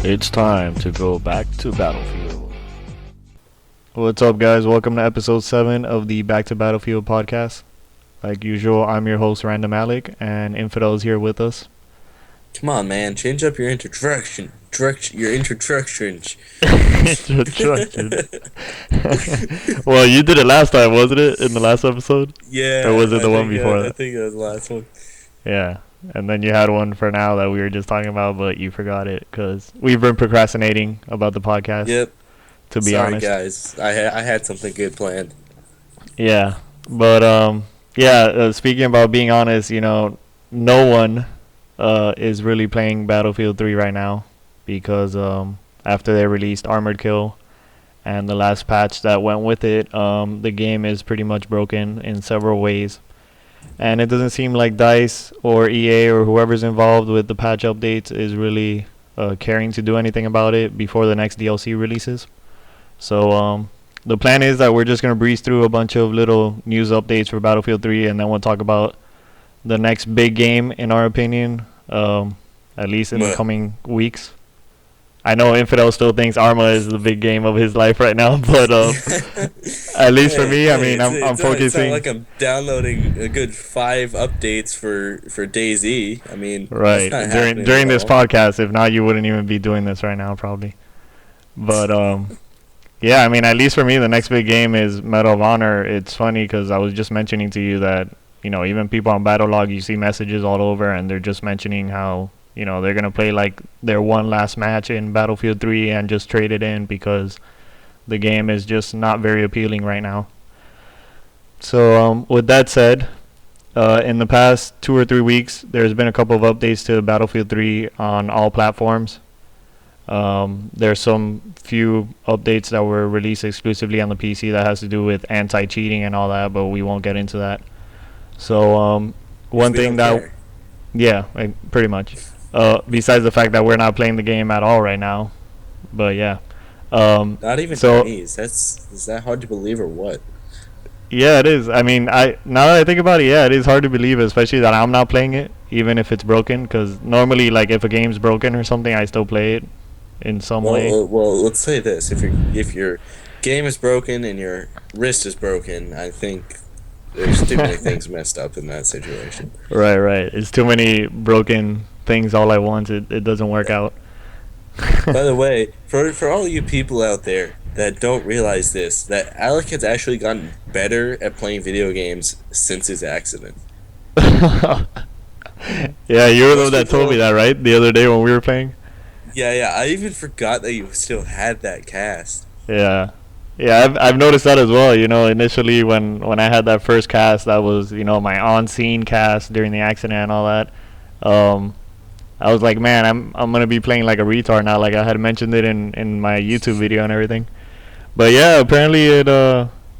It's time to go back to Battlefield. What's up, guys? Welcome to episode 7 of the Back to Battlefield podcast. Like usual, I'm your host, RandomAlec, and Infidel is here with us. Come on, man. Change up your introduction. Your introductions. Introduction. Well, you did it last time, wasn't it? In the last episode? Yeah. Or was it the one before I that? think it was the last one. Yeah. And then you had one for now that we were just talking about, but you forgot it because we've been procrastinating about the podcast. Yep. To be honest. Sorry, guys. I had something good planned. Yeah. But, speaking about being honest, no one is really playing Battlefield 3 right now because after they released Armored Kill and the last patch that went with it, the game is pretty much broken in several ways. And it doesn't seem like DICE or EA or whoever's involved with the patch updates is really caring to do anything about it before the next DLC releases. So the plan is that we're just going to breeze through a bunch of little news updates for Battlefield 3, and then we'll talk about the next big game, in our opinion, at least in the coming weeks. I know Infidel still thinks Arma is the big game of his life right now, but at least for me, I'm focusing. It's not like I'm downloading a good 5 updates for DayZ. I mean, right during this podcast. If not, you wouldn't even be doing this right now, probably. But yeah, I mean, at least for me, the next big game is Medal of Honor. It's funny because I was just mentioning to you that even people on Battlelog, you see messages all over, and they're just mentioning how they're gonna play like their one last match in Battlefield 3 and just trade it in because the game is just not very appealing right now. So with that said, in the past 2 or 3 weeks, there's been a couple of updates to Battlefield 3 on all platforms. There's some few updates that were released exclusively on the PC that has to do with anti-cheating and all that, but we won't get into that. So one thing that, yeah, pretty much. Besides the fact that we're not playing the game at all right now, but yeah. Not even Chinese. Is that hard to believe or what? Yeah, it is. I mean, now that I think about it, yeah, it is hard to believe, especially that I'm not playing it, even if it's broken. Because normally, like, if a game's broken or something, I still play it in some way. Well, let's say this: if your game is broken and your wrist is broken, I think there's too many things messed up in that situation. Right. It's too many broken things all at once. It doesn't work out. By the way, for all you people out there that don't realize this, that Alec has actually gotten better at playing video games since his accident. Yeah, you were the one that told me that, right? The other day when we were playing. Yeah. I even forgot that you still had that cast. Yeah, I've noticed that as well. Initially when I had that first cast, that was my on-scene cast during the accident and all that. I was like, man, I'm gonna be playing like a retard now. Like I had mentioned it in my YouTube video and everything. But yeah, apparently it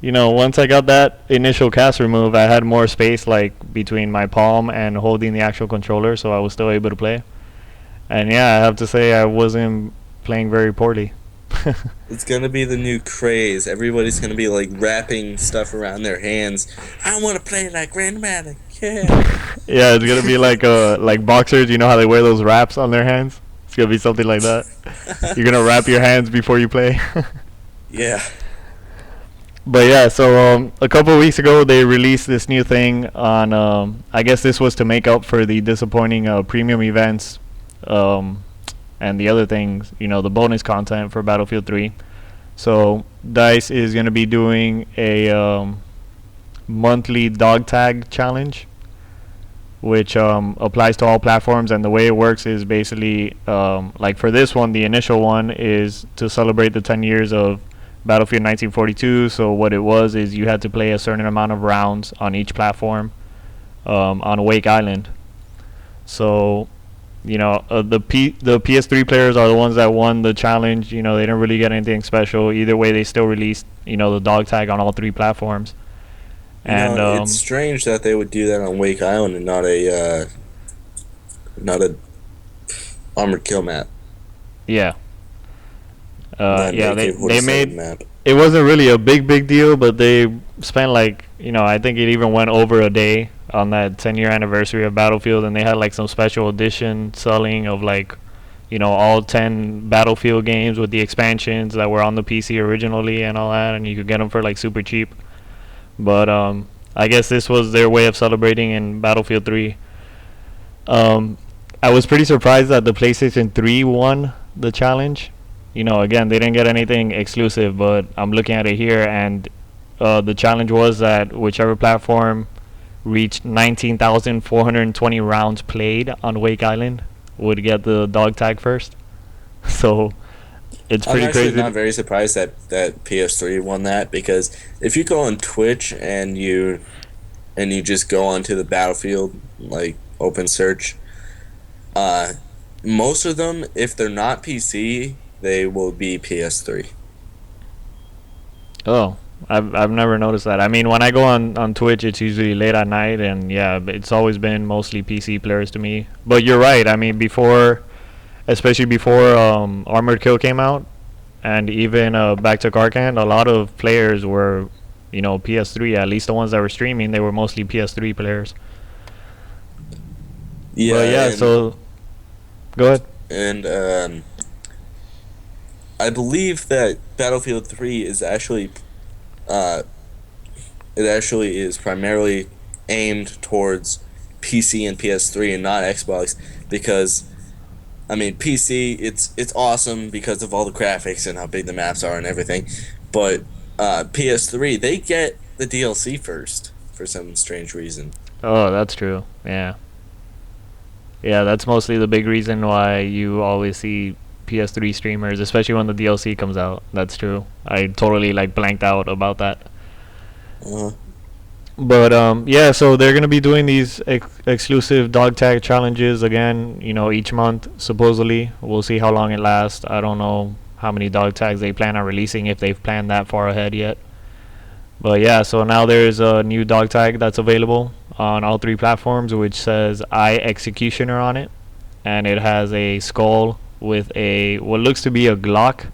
once I got that initial cast removed, I had more space like between my palm and holding the actual controller, so I was still able to play. And yeah, I have to say I wasn't playing very poorly. It's gonna be the new craze. Everybody's gonna be like wrapping stuff around their hands. I want to play like RandomAlec. Yeah. Yeah, it's gonna be like boxers. You know how they wear those wraps on their hands? It's gonna be something like that. You're gonna wrap your hands before you play. Yeah. But yeah, so a couple of weeks ago they released this new thing on. I guess this was to make up for the disappointing premium events. And the other things, the bonus content for Battlefield 3. So DICE is going to be doing a monthly dog tag challenge, which applies to all platforms. And the way it works is basically, like for this one, the initial one is to celebrate the 10 years of Battlefield 1942. So what it was is you had to play a certain amount of rounds on each platform on Wake Island. So the PS3 players are the ones that won the challenge. They didn't really get anything special. Either way, they still released, the dog tag on all 3 platforms. And it's strange that they would do that on Wake Island and not a Armored Kill map. Yeah. They made map. It wasn't really a big deal, but they spent like I think it even went over a day on that 10-year anniversary of Battlefield, and they had like some special edition selling of like all 10 Battlefield games with the expansions that were on the PC originally and all that, and you could get them for like super cheap. But I guess this was their way of celebrating in Battlefield 3. I was pretty surprised that the PlayStation 3 won the challenge. Again, they didn't get anything exclusive, but I'm looking at it here, and the challenge was that whichever platform reached 19,420 rounds played on Wake Island would get the dog tag first. So it's pretty I'm actually crazy. not very surprised that PS3 won that, because if you go on Twitch and you just go onto the Battlefield like open search, most of them, if they're not PC, they will be PS3. Oh, I've never noticed that. I mean, when I go on Twitch, it's usually late at night, and yeah, it's always been mostly PC players to me. But you're right. I mean, especially before Armored Kill came out, and even Back to Karkand, a lot of players were, PS3. At least the ones that were streaming, they were mostly PS3 players. Yeah. But yeah. So go ahead. And I believe that Battlefield 3 is actually is primarily aimed towards PC and PS3 and not Xbox, because I mean PC it's awesome because of all the graphics and how big the maps are and everything, but PS3 they get the DLC first for some strange reason. Oh, that's true. Yeah. Yeah, that's mostly the big reason why you always see PS3 streamers, especially when the DLC comes out. That's true. I totally blanked out about that. But yeah, so they're gonna be doing these exclusive dog tag challenges again. Each month supposedly. We'll see how long it lasts. I don't know how many dog tags they plan on releasing, if they've planned that far ahead yet. But yeah, so now there's a new dog tag that's available on all 3 platforms, which says I Executioner on it, and it has a skull with what looks to be a Glock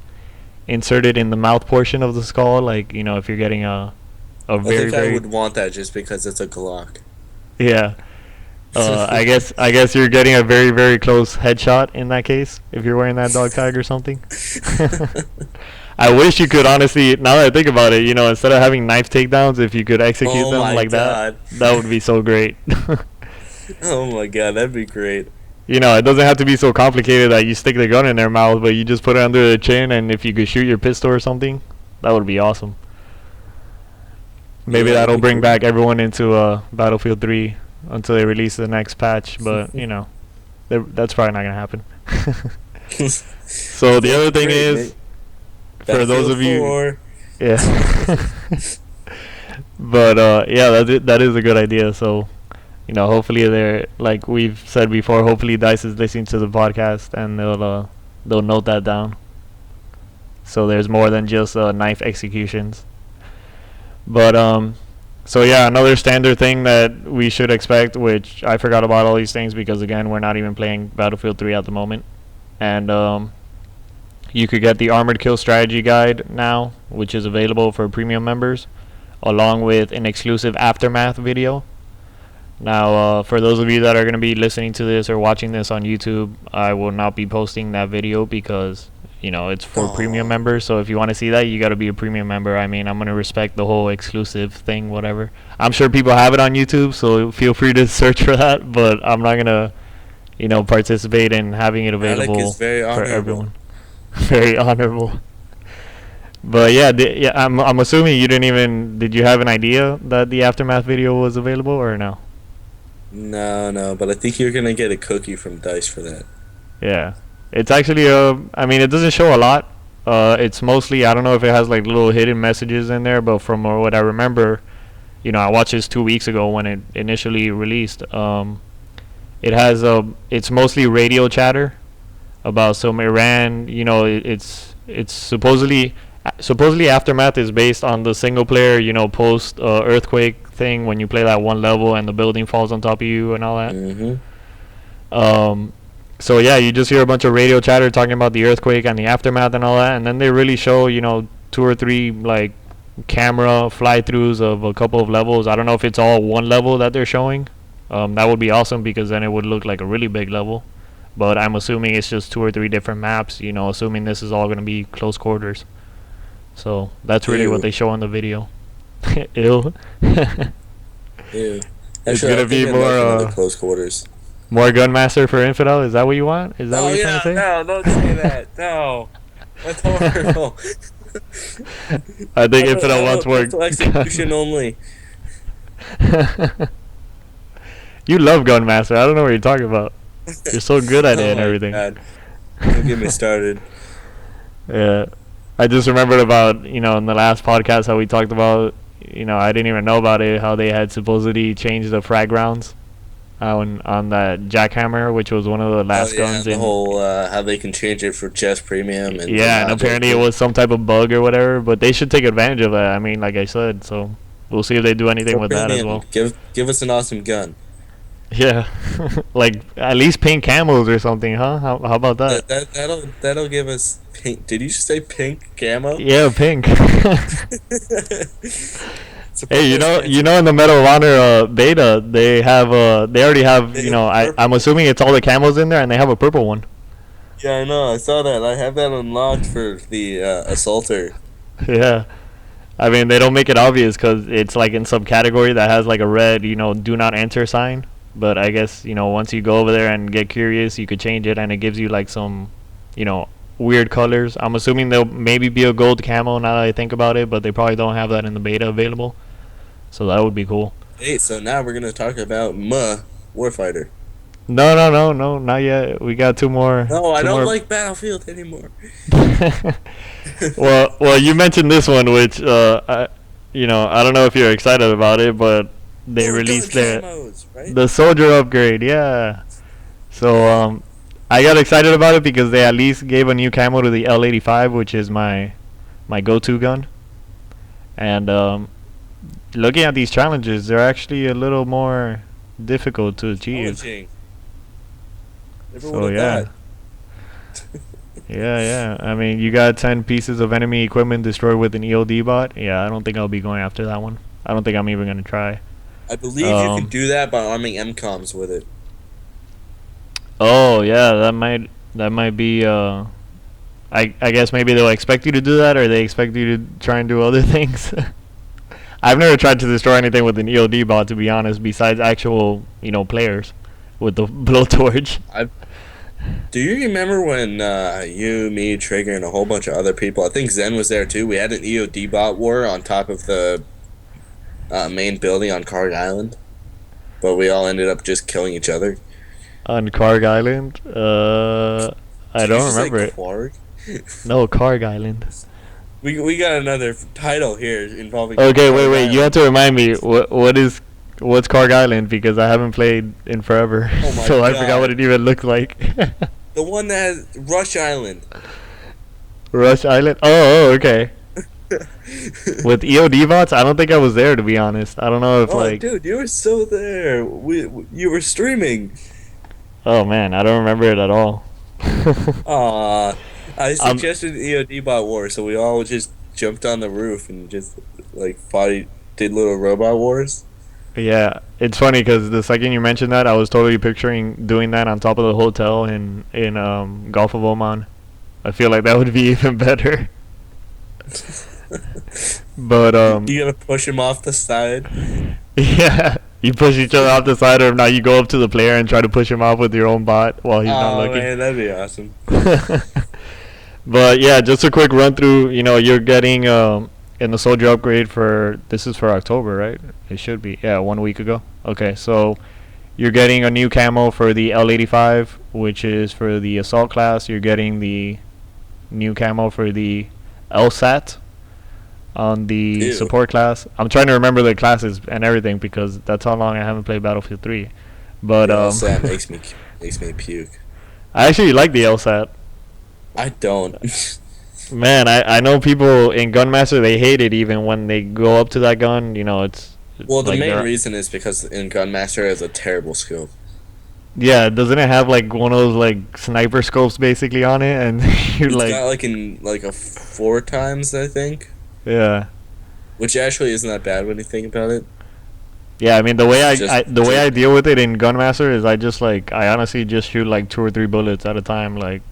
inserted in the mouth portion of the skull. If you're getting a very, I would want that just because it's a Glock. Yeah. I guess you're getting a very, very close headshot in that case if you're wearing that dog tag or something. I wish you could, honestly, now that I think about it, instead of having knife takedowns, if you could execute them like that would be so great. Oh my god, that'd be great. It doesn't have to be so complicated that you stick the gun in their mouth, but you just put it under the chin, and if you could shoot your pistol or something, that would be awesome. Maybe that'll bring back everyone into Battlefield 3 until they release the next patch, but, that's probably not going to happen. So the other thing is, for those of you... Yeah. But, yeah, that is a good idea, so... hopefully they're, like we've said before, hopefully DICE is listening to the podcast and they'll note that down. So there's more than just knife executions. But so yeah, another standard thing that we should expect, which I forgot about all these things because again we're not even playing Battlefield 3 at the moment, and you could get the Armored Kill strategy guide now, which is available for premium members, along with an exclusive aftermath video. Now, for those of you that are going to be listening to this or watching this on YouTube, I will not be posting that video because, it's for premium members. So if you want to see that, you got to be a premium member. I mean, I'm going to respect the whole exclusive thing, whatever. I'm sure people have it on YouTube, so feel free to search for that. But I'm not going to, participate in having it available for everyone. Very honorable. But yeah, I'm assuming you did you have an idea that the aftermath video was available or no? No, but I think you're gonna get a cookie from DICE for that. Yeah, it's actually I mean, it doesn't show a lot. It's mostly, I don't know if it has little hidden messages in there, but from what I remember, I watched this 2 weeks ago when it initially released. It has it's mostly radio chatter about some Iran. It's supposedly Aftermath is based on the single player, post earthquake thing when you play that one level and the building falls on top of you and all that. Mm-hmm. So yeah, you just hear a bunch of radio chatter talking about the earthquake and the aftermath and all that, and then they really show 2 or 3 camera fly-throughs of a couple of levels. I don't know if it's all one level that they're showing. That would be awesome because then it would look like a really big level. but I'm assuming it's just 2 or 3 different maps. You know, assuming this is all gonna be close quarters. So that's really what Ew. they show in the video. Ew. Ew. It's Actually, gonna I be think I'd more like another close quarters. more Gunmaster for Infidel. Is that what you want? Is that what Oh you're trying yeah, to say? no, don't say that. No, that's horrible. I think I Infidel wants more. mental execution only. You love Gunmaster. I don't know what you're talking about. You're so good at it Oh and my everything. God. Don't get me started. Yeah. I just remembered about, in the last podcast how we talked about, I didn't even know about it, how they had supposedly changed the frag rounds on that jackhammer, which was one of the last guns. The whole how they can change it for chest premium and yeah, and apparently it was some type of bug or whatever, but they should take advantage of that. I mean, like I said, so we'll see if they do anything with that as well. Give us an awesome gun. Yeah, like at least pink camos or something, huh? How about that? That'll give us pink. Did you just say pink camo? Yeah, pink. Hey, in the Medal of Honor beta, they already have, I'm assuming it's all the camos in there, and they have a purple one. Yeah, I know. I saw that. I have that unlocked for the assaulter. Yeah. I mean, they don't make it obvious because it's like in some category that has like a red, do not enter sign. But I guess, once you go over there and get curious, you could change it, and it gives you like some, weird colors. I'm assuming there'll maybe be a gold camo now that I think about it, but they probably don't have that in the beta available. So that would be cool. Hey, so now we're going to talk about Warfighter. No, not yet. We got 2 more. No, I don't like Battlefield anymore. well, you mentioned this one, which I don't know if you're excited about it, but they released the soldier upgrade. Yeah. So I got excited about it because they at least gave a new camo to the L85, which is my go-to gun. And looking at these challenges, they're actually a little more difficult to achieve. So yeah. Yeah. I mean, you got 10 pieces of enemy equipment destroyed with an EOD bot. Yeah, I don't think I'll be going after that one. I don't think I'm even gonna try. I believe you can do that by arming MCOMs with it. Oh yeah, that might be. I guess maybe they'll expect you to do that, or they expect you to try and do other things. I've never tried to destroy anything with an EOD bot, to be honest, besides actual players with the blowtorch. Do you remember when you, me, Trigger, and a whole bunch of other people, I think Zen was there too, we had an EOD bot war on top of the main building on Karg Island, but we all ended up just killing each other. On Karg Island? I don't remember it. Karg? No, Karg Island. We got another title here involving. Okay, wait. You have to remind me what's Karg Island, because I haven't played in forever, so God. I forgot what it even looked like. The one that has Rush Island. Rush Island? Oh, okay. With EOD bots, I don't think I was there, to be honest. I don't know if dude, you were so there. You were streaming. Oh man, I don't remember it at all. I suggested EOD bot war, so we all just jumped on the roof and just did little robot wars. Yeah, it's funny because the second you mentioned that, I was totally picturing doing that on top of the hotel in Gulf of Oman. I feel like that would be even better. But you gotta push him off the side. Yeah, you push each other off the side, or now you go up to the player and try to push him off with your own bot while he's not looking. Oh man, that'd be awesome. But yeah, just a quick run through. You're getting in the soldier upgrade this is for October, right? It should be. Yeah, 1 week ago. Okay, so you're getting a new camo for the L85, which is for the assault class. You're getting the new camo for the LSAT on the support class. I'm trying to remember the classes and everything because that's how long I haven't played Battlefield 3. But LSAT makes me puke. I actually like the LSAT. I don't. Man, I know people in Gunmaster, they hate it even when they go up to that gun. It's well, the main reason is because in Gunmaster it has a terrible scope. Yeah, doesn't it have like one of those like sniper scopes basically on it, and you're it's like got like in like a 4 times, I think. Yeah. Which actually isn't that bad when you think about it. Yeah, I mean the way It's the way I deal with it in Gunmaster is I honestly just shoot like 2 or 3 bullets at a time. Like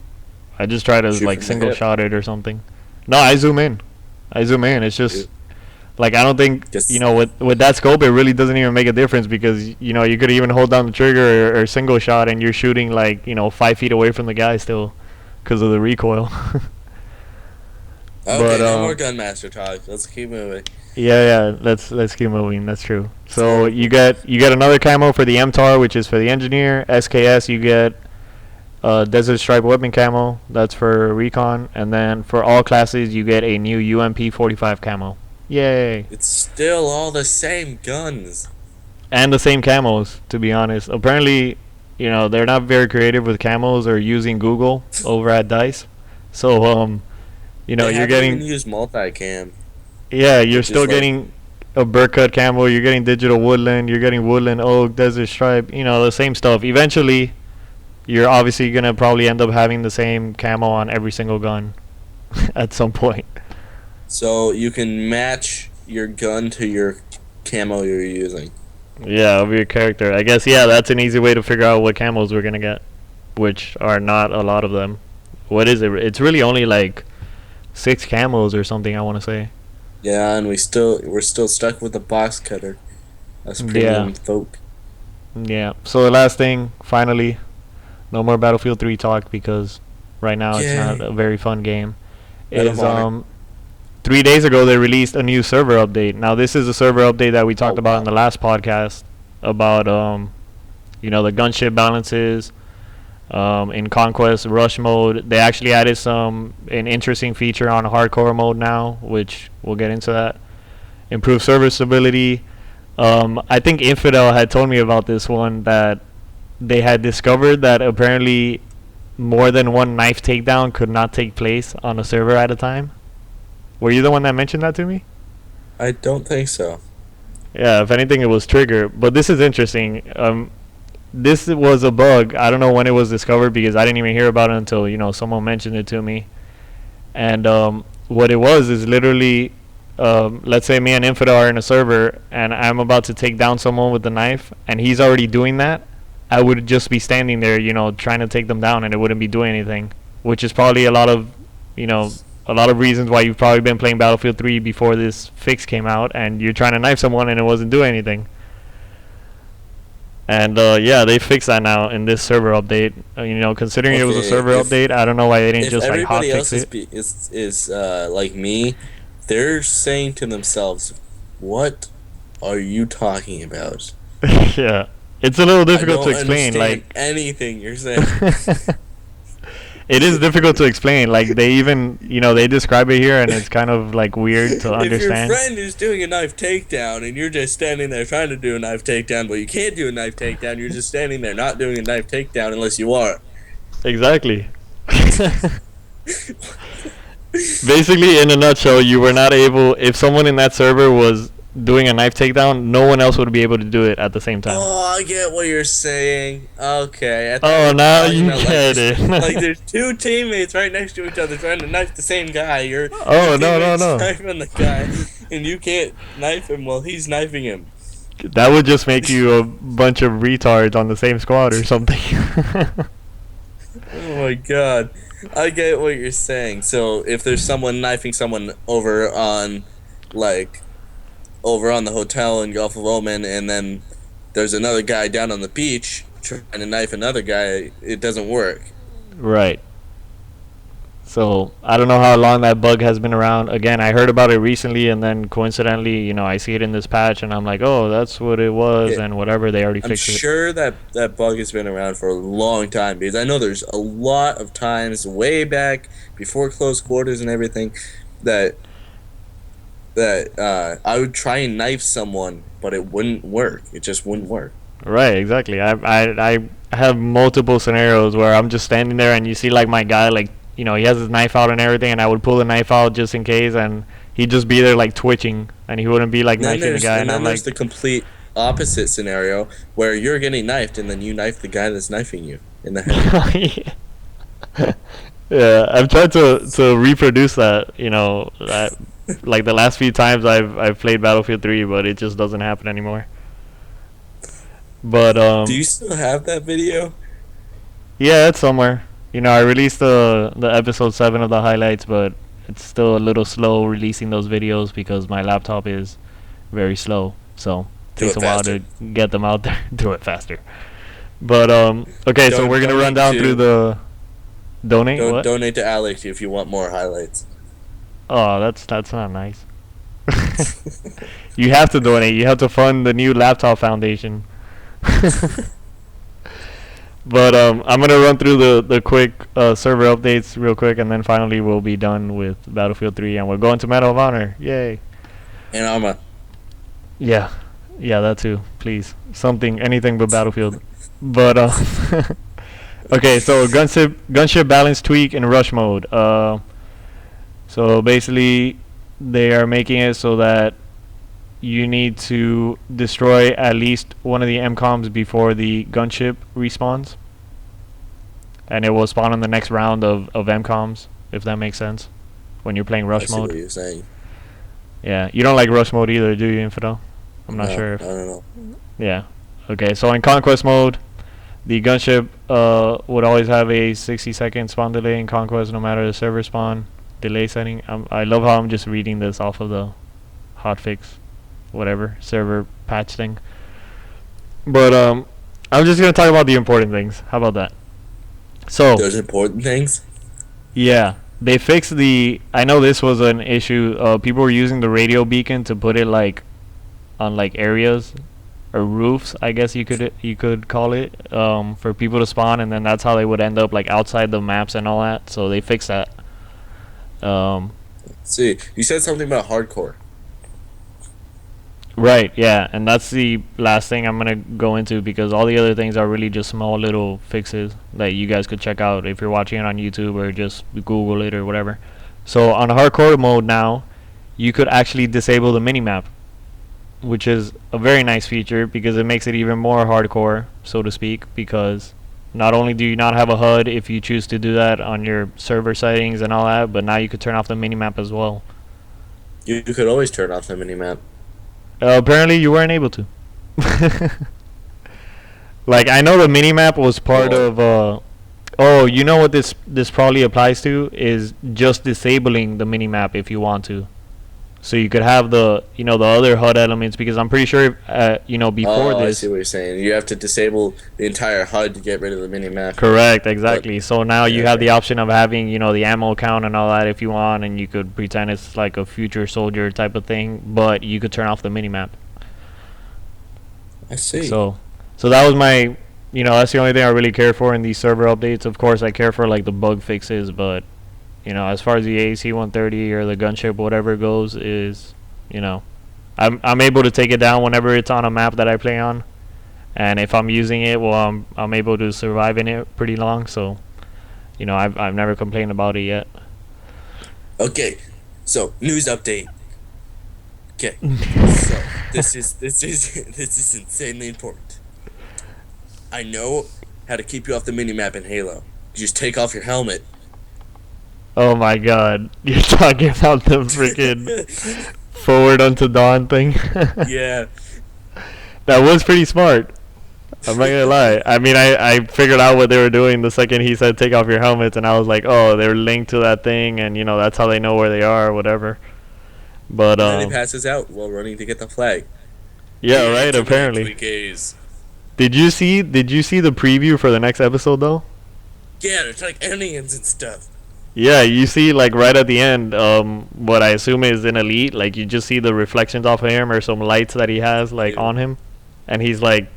I just try to shoot like from the single hip. shot it or something. No, I zoom in. I zoom in. It's just It like I don't think just with that scope it really doesn't even make a difference because you could even hold down the trigger or single shot and you're shooting like 5 feet away from the guy still because of the recoil. okay. But No more Gunmaster talk. Let's keep moving. yeah, let's keep moving. That's true. So So you get another camo for the MTAR, which is for the engineer. SKS you get Desert Stripe weapon camo. That's for recon, and then for all classes you get a new UMP 45 camo. Yay! it's still all the same guns. And the same camos, to be honest. Apparently, they're not very creative with camos or using Google over at Dice. So They you're haven't getting even used multicam. yeah, you're Which is still like getting a burr cut camo. You're getting digital woodland. You're getting woodland oak, desert stripe. The same stuff. Eventually, you're obviously gonna probably end up having the same camo on every single gun at some point. so you can match your gun to your camo you're using. Yeah, of your character. I guess yeah, that's an easy way to figure out what camos we're gonna get, which are not a lot of them. What is it? It's really only like 6 camos or something. I want to say. Yeah, and we're still stuck with the box cutter. Us premium Yeah, folk. yeah. So the last thing, finally, no more Battlefield 3 talk because right now it's not Yay. a very fun game. Medal of Is Honor. 3 days ago they released a new server update. Now this is a server update that we Oh talked about in wow. the last podcast about the gunship balances in Conquest Rush mode. They actually added an interesting feature on hardcore mode now, which we'll get into that. Improved server stability. I think Infidel had told me about this one that they had discovered that apparently more than one knife takedown could not take place on a server at a time. Were you the one that mentioned that to me? I don't think so. Yeah, if anything, it was Trigger. But this is interesting. This was a bug. I don't know when it was discovered because I didn't even hear about it until someone mentioned it to me. And what it was is literally, let's say me and Infidel are in a server, and I'm about to take down someone with the knife, and he's already doing that. I would just be standing there, trying to take them down, and it wouldn't be doing anything. Which is probably a lot of reasons why you've probably been playing Battlefield 3 before this fix came out, and you're trying to knife someone and it wasn't doing anything. And yeah, they fixed that now in this server update. Considering it was a Okay, server update, I don't know why they didn't if just like everybody hotfix else is it. like me, they're saying to themselves, "What are you talking about? Yeah, it's a little I difficult to don't explain. understand Like, anything you're saying." it is difficult to explain. Like, they even they describe it here, and it's kind of like weird to If your understand. friend is doing a knife takedown and you're just standing there trying to do a knife takedown, but you can't do a knife takedown, you're just standing there not doing a knife takedown unless you are. Exactly. Basically, in a nutshell, you were not able. If someone in that server was doing a knife takedown, no one else would be able to do it at the same time. Oh, I get what you're saying. Okay. I thought Oh, you were now talking you about, get it. like there's two teammates right next to each other trying to knife the same guy. Your Oh, no, teammate's no. knifing the guy, and you can't knife him while he's knifing him. That would just make you a bunch of retards on the same squad or something. Oh my god. I get what you're saying. So if there's someone knifing someone over on the hotel in Gulf of Oman, and then there's another guy down on the beach trying to knife another guy, it doesn't work. Right. So I don't know how long that bug has been around. Again, I heard about it recently, and then coincidentally, I see it in this patch, and I'm like, oh, that's what it was, and whatever. They already I'm fixed it. sure that bug has been around for a long time, because I know there's a lot of times way back before close quarters and everything that I would try and knife someone, but it wouldn't work. It just wouldn't work. Right, exactly. I have multiple scenarios where I'm just standing there, and you see like my guy, like he has his knife out and everything, and I would pull the knife out just in case, and he'd just be there like twitching, and he wouldn't be like And then knifing the guy, and I'm like, there's the complete opposite scenario where you're getting knifed, and then you knife the guy that's knifing you in the head. yeah, I've tried to reproduce that, like the last few times I've played Battlefield 3, but it just doesn't happen anymore. But Do you still have that video? yeah, it's somewhere. I released the episode 7 of the highlights, but it's still a little slow releasing those videos because my laptop is very slow. So it Do takes it a while faster. to get them out there. Do it faster. But okay, so we're gonna run Donate down through the donate. What? Donate to Alec if you want more highlights. Oh, that's not nice. You have to donate. You have to fund the new laptop foundation. But I'm gonna run through the quick server updates real quick, and then finally we'll be done with Battlefield 3, and we're going to Medal of Honor. Yay! And Arma. Yeah, yeah, that too. Please, something, anything but Battlefield. But okay, so gunship balance tweak in rush mode. So basically, they are making it so that you need to destroy at least one of the MCOMs before the gunship respawns. And it will spawn in the next round of MCOMs, if that makes sense. When you're playing rush I see mode. what you're saying. Yeah, you don't like rush mode either, do you, Infidel? I'm not sure if... I don't know. Yeah. Okay, so in conquest mode, the gunship would always have a 60-second spawn delay in conquest no matter the server spawn delay setting. I love how I'm just reading this off of the hotfix, whatever, server patch thing. But I'm just going to talk about the important things. How about that? So, Those important things? yeah, they fixed the... I know this was an issue. People were using the radio beacon to put it like on like areas or roofs, I guess you could call it, for people to spawn, and then that's how they would end up like outside the maps and all that. So they fixed that. See, you said something about hardcore. Right, yeah, and that's the last thing I'm gonna go into because all the other things are really just small little fixes that you guys could check out if you're watching it on YouTube or just Google it or whatever. So on hardcore mode now, you could actually disable the minimap, which is a very nice feature because it makes it even more hardcore, so to speak, because not only do you not have a HUD if you choose to do that on your server settings and all that, but now you could turn off the minimap as well. You could always turn off the minimap. Apparently you weren't able to. Like, I know the minimap was part of oh, you know what this probably applies to is just disabling the minimap if you want to. So you could have the the other HUD elements, because I'm pretty sure before I this. see what you're saying. You have to disable the entire HUD to get rid of the minimap. Correct, exactly. So now you yeah, have the option of having, the ammo count and all that if you want, and you could pretend it's like a future soldier type of thing, but you could turn off the minimap. I see. So that was my, that's the only thing I really care for in these server updates. Of course, I care for like the bug fixes, but as far as the AC-130 or the gunship, whatever goes, is, I'm able to take it down whenever it's on a map that I play on. And if I'm using it, well, I'm able to survive in it pretty long. So, I've never complained about it yet. Okay, so news update. Okay, so this is insanely important. I know how to keep you off the minimap in Halo. You just take off your helmet. Oh my God, you're talking about the freaking forward unto dawn thing. Yeah. That was pretty smart. I'm not gonna lie. I mean, I figured out what they were doing the second he said take off your helmets, and I was like, oh, they're linked to that thing, and that's how they know where they are or whatever. But and then he passes out while running to get the flag. Yeah, right. Apparently. Twinkies. Did you see the preview for the next episode though? Yeah, there's like aliens and stuff. Yeah, you see like right at the end, what I assume is an elite. Like you just see the reflections off of him or some lights that he has like on him, and he's like,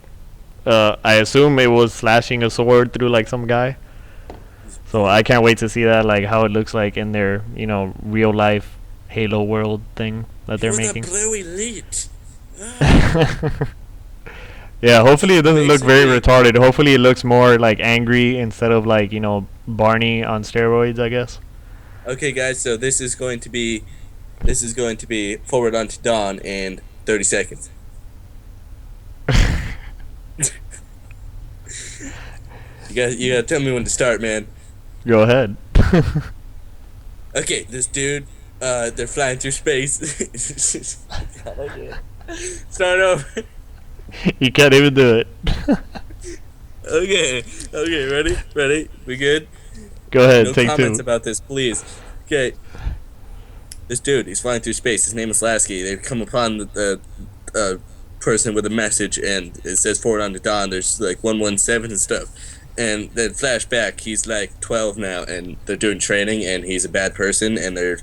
I assume it was slashing a sword through like some guy. So I can't wait to see that, like how it looks like in their real life Halo world thing that they're making. The blue elite. Yeah, hopefully it doesn't look very retarded. Hopefully it looks more like angry instead of like Barney on steroids, I guess. Okay, guys, so this is going to be forward onto dawn in 30 seconds. You gotta tell me when to start, man. Go ahead. Okay, this dude, they're flying through space. Start over. You can't even do it. Okay, ready? We good? Go ahead, No take comments two. about this, please. Okay. This dude, he's flying through space. His name is Lasky. They come upon the person with a message, and it says forward on the dawn. There's like 117 and stuff. And then flashback, he's like 12 now, and they're doing training, and he's a bad person, and they're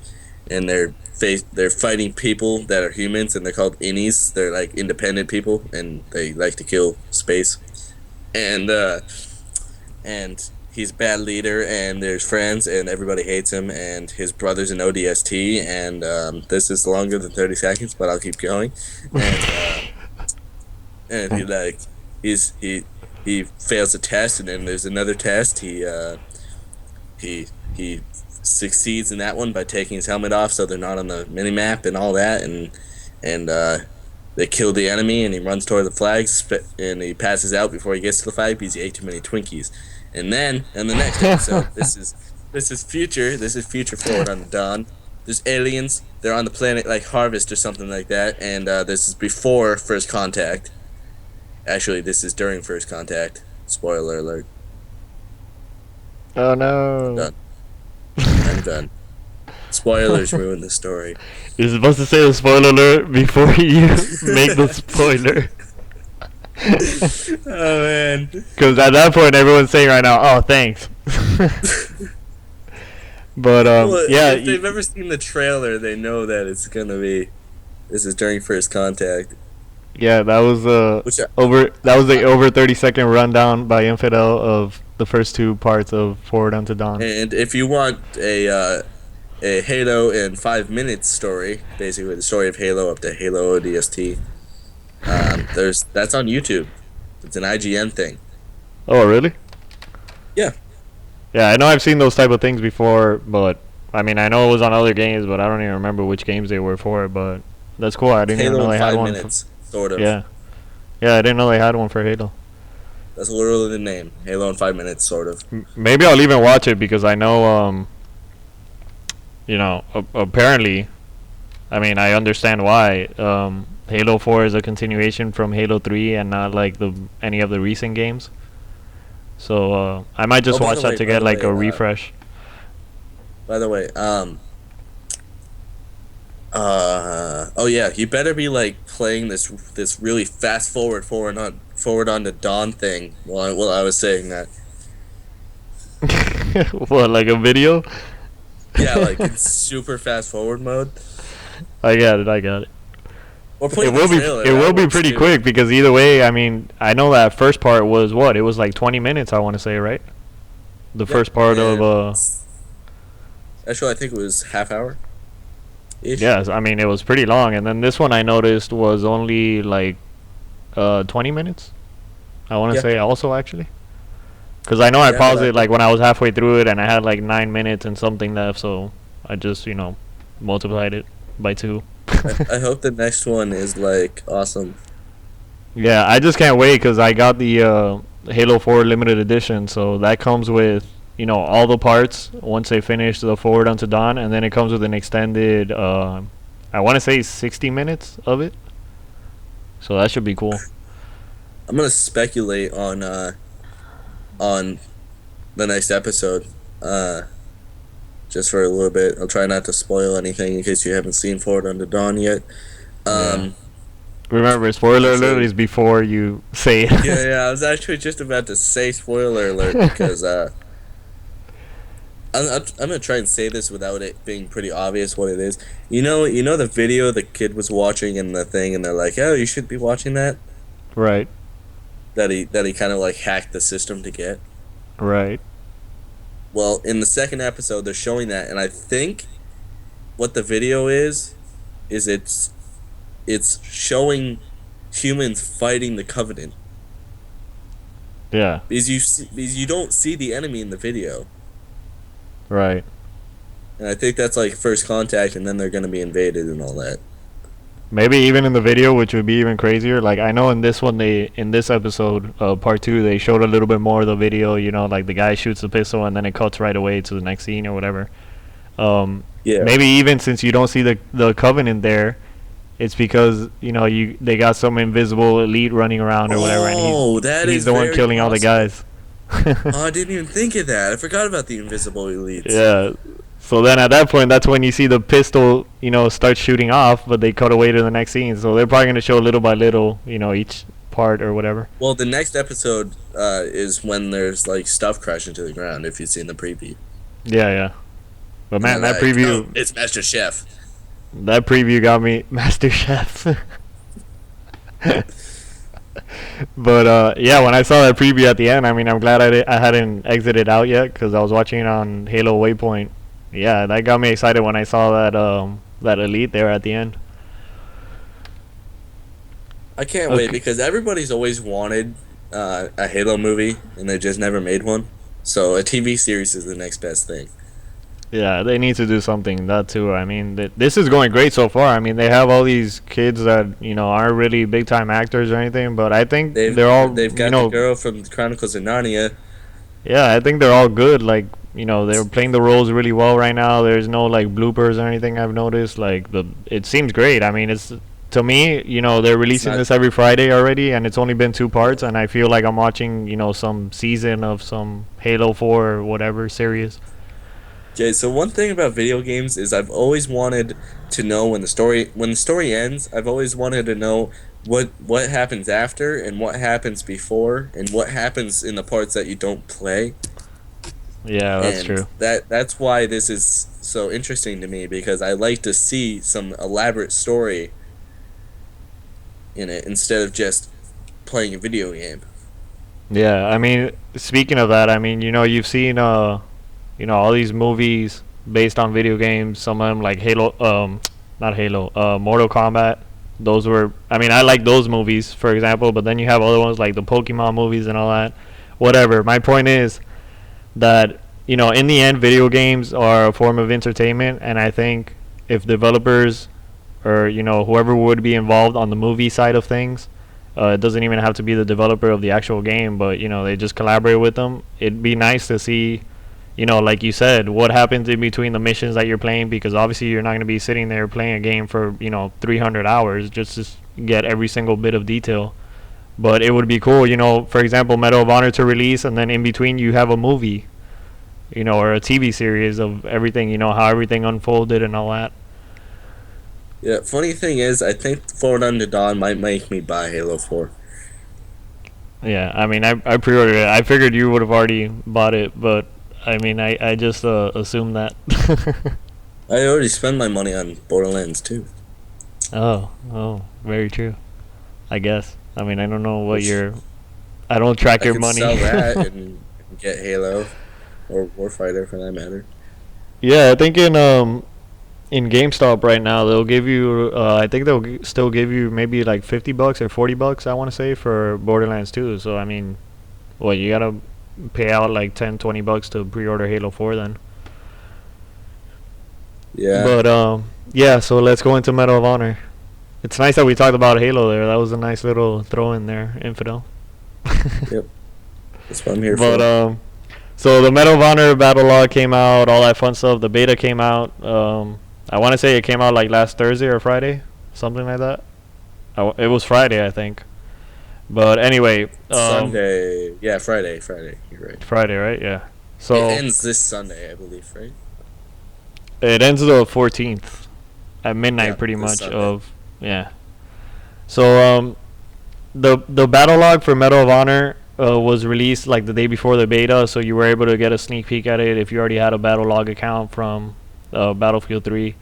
fighting people that are humans, and they're called innies. They're like independent people, and they like to kill space. And he's a bad leader, and there's friends, and everybody hates him, and his brother's an ODST, and this is longer than 30 seconds, but I'll keep going. And he fails a test, and then there's another test. He succeeds in that one by taking his helmet off, so they're not on the mini map and all that, and they kill the enemy, and he runs toward the flags, and he passes out before he gets to the flag because he ate too many Twinkies. And then in the next episode, this is future forward on the dawn. There's aliens. They're on the planet like Harvest or something like that, and this is before First Contact. Actually, this is during First Contact. Spoiler alert. Oh no. Done. I'm done. Spoilers ruin the story. You're supposed to say the spoiler alert before you make the spoiler. Oh man. Because at that point, everyone's saying right now, "Oh, thanks." But Well, yeah, if they've ever seen the trailer, they know that it's gonna be. This is during First Contact. yeah, that was the over 30-second rundown by Infidel of the first two parts of Forward Unto Dawn. And if you want a Halo in 5 minutes story, basically the story of Halo up to Halo ODST, that's on YouTube. It's an IGN thing. Oh, really? Yeah. Yeah, I know I've seen those type of things before, but I mean, I know it was on other games, but I don't even remember which games they were for. But that's cool. I didn't even Halo know in they had 5 one. minutes, sort of. Yeah, I didn't know they had one for Halo. That's literally the name. Halo in 5 minutes, sort of. Maybe I'll even watch it because I know, apparently, I mean, I understand why. Halo 4 is a continuation from Halo 3 and not like any of the recent games. So I might just watch that to get like a refresh. By the way, oh yeah, you better be like playing this really fast forward on the dawn thing while I was saying that. What, like a video? Yeah, like in super fast forward mode. I got it. Or It will be pretty quick because either way, I mean, I know that first part was what? It was like 20 minutes, I want to say, right? The first part of Actually, I think it was half hour. Yes, I mean, it was pretty long, and then this one I noticed was only like 20 minutes. I want to say also actually. Cuz I know I paused it like when I was halfway through it and I had like 9 minutes and something left, so I just, multiplied it by 2. I hope the next one is like awesome. Yeah, I just can't wait because I got the Halo 4 limited edition, so that comes with all the parts once they finish the Forward Unto Dawn, and then it comes with an extended I want to say 60 minutes of it, so that should be cool. I'm gonna speculate on the next episode, just for a little bit. I'll try not to spoil anything in case you haven't seen Forward Unto Dawn yet. Remember, spoiler alert is before you say it. Yeah, I was actually just about to say spoiler alert because I'm gonna try and say this without it being pretty obvious what it is. You know the video the kid was watching in the thing, and they're like, "Oh, you should be watching that." Right. That he kind of like hacked the system to get. Right. Well, in the second episode, they're showing that, and I think what the video is it's showing humans fighting the Covenant. Yeah. Because you don't see the enemy in the video. Right. And I think that's like First Contact, and then they're gonna be invaded and all that. Maybe even in the video, which would be even crazier. Like I know in this one, in this episode, part 2, they showed a little bit more of the video. Like the guy shoots the pistol and then it cuts right away to the next scene or whatever. Yeah. Maybe even since you don't see the Covenant there, it's because they got some invisible elite running around or whatever, and Oh, that he's is the one very killing all the possible. guys. Oh, I didn't even think of that. I forgot about the invisible elites. Yeah. So then at that point, that's when you see the pistol, start shooting off, but they cut away to the next scene. So they're probably going to show little by little, each part or whatever. Well, the next episode is when there's like stuff crashing to the ground. If you've seen the preview. Yeah, yeah. But And man, they're that like, preview, "Oh, it's Master Chef." that preview got me Master Chef. But yeah, when I saw that preview at the end, I mean, I'm glad I hadn't exited out yet because I was watching it on Halo Waypoint. Yeah, that got me excited when I saw that elite there at the end. I can't Okay. wait because everybody's always wanted a Halo movie, and they just never made one. So a TV series is the next best thing. Yeah, they need to do something that too. I mean, this is going great so far. I mean, they have all these kids that aren't really big time actors or anything, but I think they're all They've got the girl from Chronicles of Narnia. yeah, I think they're all good. Like they're playing the roles really well right now. There's no like bloopers or anything I've noticed. Like it seems great. I mean, it's to me, they're releasing this every Friday already, and it's only been 2 parts, and I feel like I'm watching some season of some Halo 4 or whatever series. Okay, so one thing about video games is I've always wanted to know when the story ends. I've always wanted to know what happens after and what happens before and what happens in the parts that you don't play. Yeah, that's And true. that's why this is so interesting to me because I like to see some elaborate story in it instead of just playing a video game. Yeah, I mean, speaking of that, I mean, you've seen all these movies based on video games. Some of them like Halo, not Halo, Mortal Kombat. Those were, I mean, I like those movies, for example. But then you have other ones like the Pokemon movies and all that. Whatever. My point is that in the end, video games are a form of entertainment, and I think if developers or whoever would be involved on the movie side of things, it doesn't even have to be the developer of the actual game, but they just collaborate with them. It'd be nice to see like you said, what happens in between the missions that you're playing, because obviously you're not going to be sitting there playing a game for 300 hours just to get every single bit of detail. But it would be cool, for example, Medal of Honor to release, and then in between you have a movie, or a TV series of everything, how everything unfolded and all that. Yeah, funny thing is, I think Forward Unto Dawn might make me buy Halo 4. Yeah, I mean, I pre-ordered it. I figured you would have already bought it, but I mean, I just assumed that. I already spent my money on Borderlands 2. Oh, very true. I guess. I mean, I don't know what Which your. I don't track I your could money. sell that and get Halo or Warfighter for that matter. Yeah, I think in GameStop right now they'll give you. I think they'll still give you maybe like $50 or $40. I want to say for Borderlands 2. So I mean, well, you gotta pay out like $10-20 to pre-order Halo 4 then. Yeah. But yeah, so let's go into Medal of Honor. It's nice that we talked about Halo there. That was a nice little throw in there, Infidel. Yep. That's what I'm here But for. so the Medal of Honor battle log came out, all that fun stuff. The beta came out. I want to say it came out like last Thursday or Friday, something like that. It was Friday, I think. But anyway, Sunday. Yeah, Friday. You're right. Friday, right? Yeah. So it ends this Sunday, I believe, right? it ends the 14th at midnight, Yeah, pretty this much. Sunday. Yeah. So the battle log for Medal of Honor was released like the day before the beta, so you were able to get a sneak peek at it if you already had a battle log account from Battlefield 3.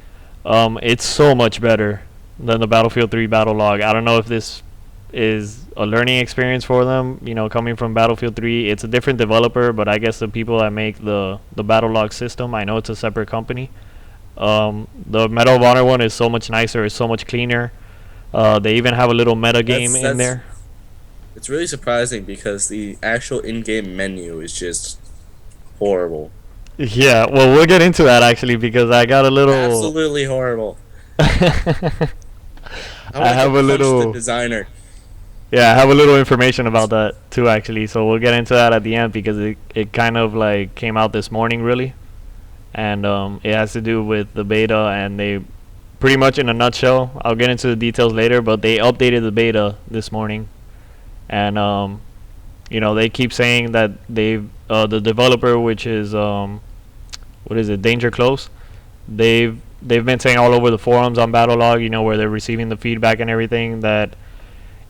It's so much better than the Battlefield 3 battle log. I don't know if this is a learning experience for them, coming from Battlefield 3. It's a different developer, but I guess the people that make the battle log system, I know it's a separate company. The Medal of Honor one is so much nicer, it's so much cleaner. They even have a little meta game in there. It's really surprising because the actual in-game menu is just horrible. Yeah, well, we'll get into that actually because I got a little. Absolutely horrible. I have a punch little. the designer. Yeah, I have a little information about that too actually. So we'll get into that at the end because it kind of like came out this morning really, and it has to do with the beta, and they pretty much in a nutshell, I'll get into the details later, but they updated the beta this morning, and they keep saying that the developer, which is what is it, Danger Close, they've been saying all over the forums on Battlelog, where they're receiving the feedback and everything, that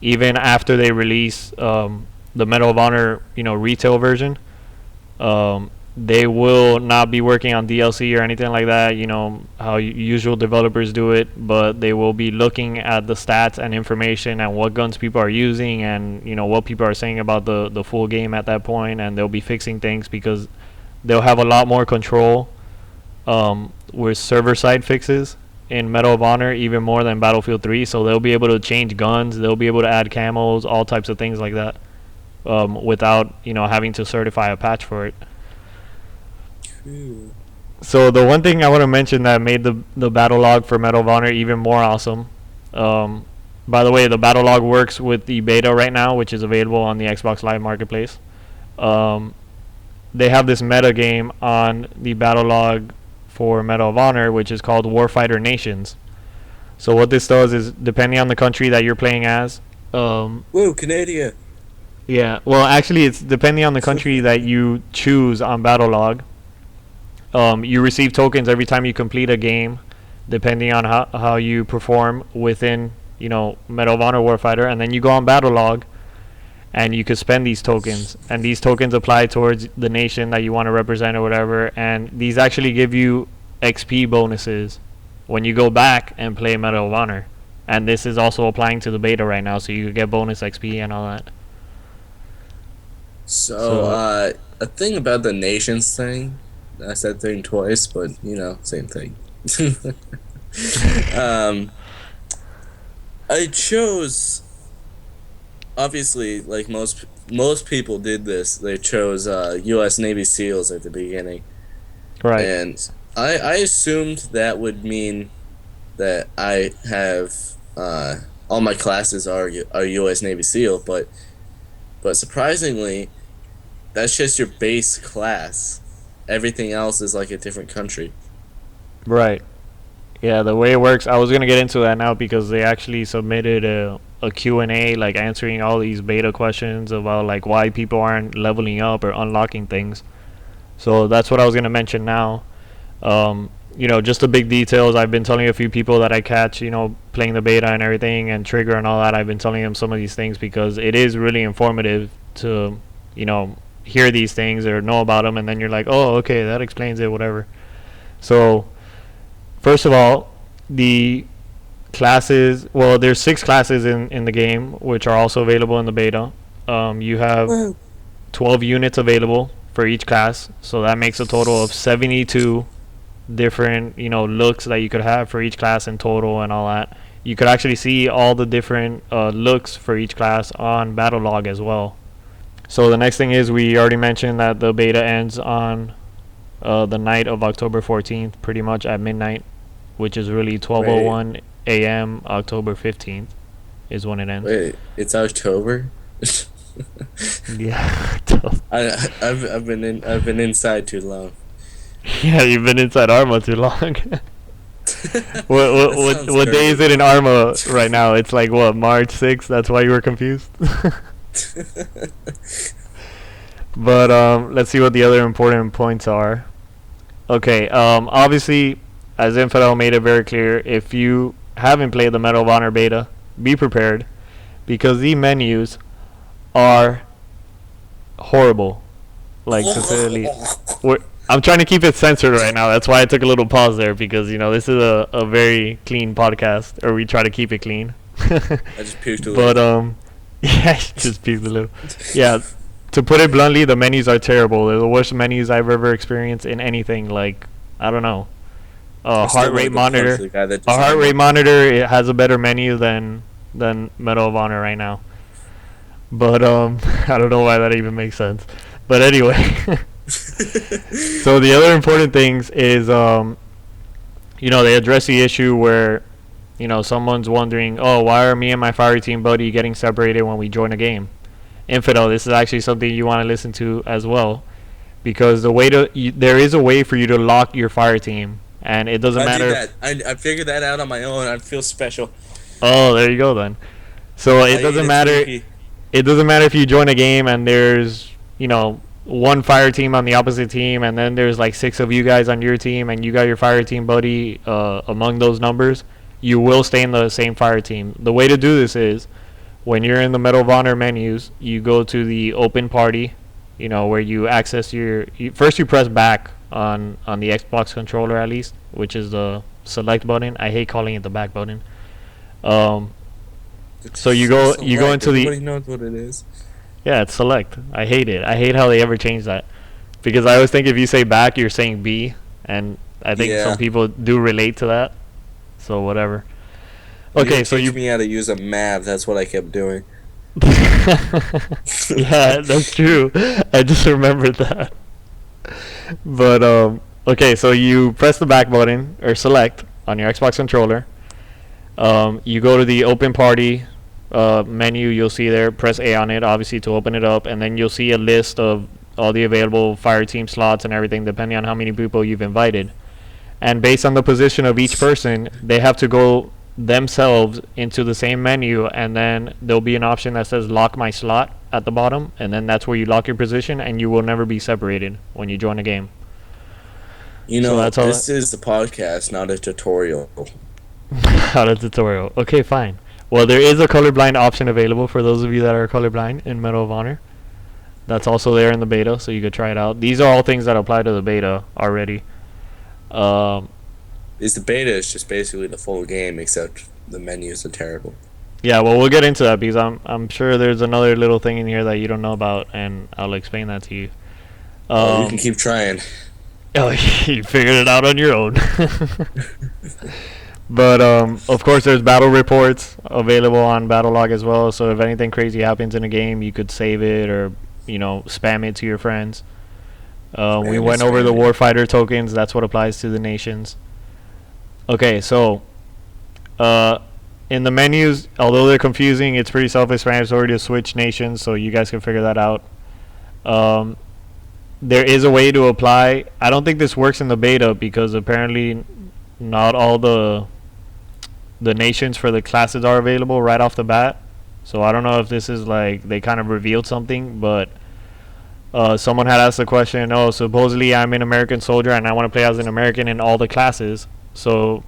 even after they release the Medal of Honor, retail version, they will not be working on DLC or anything like that, how usual developers do it, but they will be looking at the stats and information and what guns people are using and, what people are saying about the full game at that point, and they'll be fixing things because they'll have a lot more control with server-side fixes in Medal of Honor, even more than Battlefield 3, so they'll be able to change guns, they'll be able to add camos, all types of things like that, without, having to certify a patch for it. So the one thing I want to mention that made the battle log for Medal of Honor even more awesome. By the way, the battle log works with the beta right now, which is available on the Xbox Live Marketplace. They have this meta game on the battle log for Medal of Honor, which is called Warfighter Nations. So what this does is, depending on the country that you're playing as, woo, Canada. Yeah, well, actually, it's depending on the country that you choose on battle log. You receive tokens every time you complete a game, depending on how you perform within, Medal of Honor Warfighter, and then you go on battle log, and you could spend these tokens, and these tokens apply towards the nation that you want to represent or whatever, and these actually give you XP bonuses when you go back and play Medal of Honor, and this is also applying to the beta right now, so you could get bonus XP and all that. So a thing about the nations thing, I said thing twice, but same thing. I chose, obviously, like most people did this. They chose U.S. Navy SEALs at the beginning, right? And I assumed that would mean that I have all my classes are U.S. Navy SEAL, but surprisingly, that's just your base class. Everything else is like a different country. Right. Yeah, the way it works, I was going to get into that now because they actually submitted a Q&A, like answering all these beta questions about like why people aren't leveling up or unlocking things. So that's what I was going to mention now. Just the big details. I've been telling a few people that I catch, playing the beta and everything and Trigger and all that. I've been telling them some of these things because it is really informative to, hear these things or know about them, and then you're like, oh, okay, that explains it, whatever. So first of all, the classes, well, there's 6 classes in the game, which are also available in the beta. You have 12 units available for each class, so that makes a total of 72 different looks that you could have for each class in total and all that. You could actually see all the different looks for each class on battle log as well. So the next thing is, we already mentioned that the beta ends on the night of October 14th, pretty much at midnight, which is really 12:01 a.m. October 15th is when it ends. Wait, it's October? Yeah. I've been inside too long. Yeah, you've been inside Arma too long. What day is it in Arma right now? It's like what, March 6th? That's why you were confused. But let's see what the other important points are. Okay, obviously, as Infidel made it very clear, if you haven't played the Medal of Honor beta, be prepared, because the menus are horrible. Like, to say the least. I'm trying to keep it censored right now. That's why I took a little pause there, because this is a very clean podcast, or we try to keep it clean. I just puked a little. But yeah, just puked a little. Yeah, to put it bluntly, the menus are terrible. They're the worst menus I've ever experienced in anything. Like, I don't know. Heart rate monitor. A heart rate monitor, it has a better menu than Medal of Honor right now. But I don't know why that even makes sense. But anyway. So the other important things is they address the issue where someone's wondering, oh, why are me and my fire team buddy getting separated when we join a game? Infidel, this is actually something you want to listen to as well, because there is a way for you to lock your fire team and it doesn't matter. did that. I figured that out on my own. I feel special. Oh, there you go then. So it doesn't matter. It doesn't matter if you join a game and there's, one fire team on the opposite team, and then there's like 6 of you guys on your team, and you got your fire team buddy among those numbers. You will stay in the same fire team. The way to do this is, when you're in the Medal of Honor menus, you go to the open party, where you access first you press back on the Xbox controller at least, which is the select button. I hate calling it the back button. So you go into the. Everybody knows what it is. Yeah, it's select. I hate it. I hate how they ever change that, because I always think if you say back, you're saying B, and I think some people do relate to that. So whatever. Okay, so you me how to use a map. That's what I kept doing. Yeah, that's true. I just remembered that. But okay, so you press the back button or select on your Xbox controller. You go to the open party menu. You'll see there. Press A on it, obviously, to open it up, and then you'll see a list of all the available fire team slots and everything, depending on how many people you've invited. And based on the position of each person, they have to go themselves into the same menu, and then there'll be an option that says lock my slot at the bottom, and then that's where you lock your position, and you will never be separated when you join a game. This is the podcast, not a tutorial. Not a tutorial. Okay, fine. Well, there is a colorblind option available for those of you that are colorblind in Medal of Honor. That's also there in the beta, so you could try it out. These are all things that apply to the beta already. Is the beta is just basically the full game, except the menus are terrible. Yeah, well, we'll get into that, because I'm sure there's another little thing in here that you don't know about, and I'll explain that to you. You can keep trying. Oh, you figured it out on your own. But of course, there's battle reports available on Battlelog as well. So if anything crazy happens in a game, you could save it or spam it to your friends. We went over the Warfighter tokens. That's what applies to the nations. Okay, so in the menus, although they're confusing, it's pretty self-explanatory to switch nations, so you guys can figure that out. There is a way to apply. I don't think this works in the beta, because apparently not all the nations for the classes are available right off the bat. So I don't know if this is like they kind of revealed something, but someone had asked the question, supposedly I'm an American soldier and I want to play as an American in all the classes. So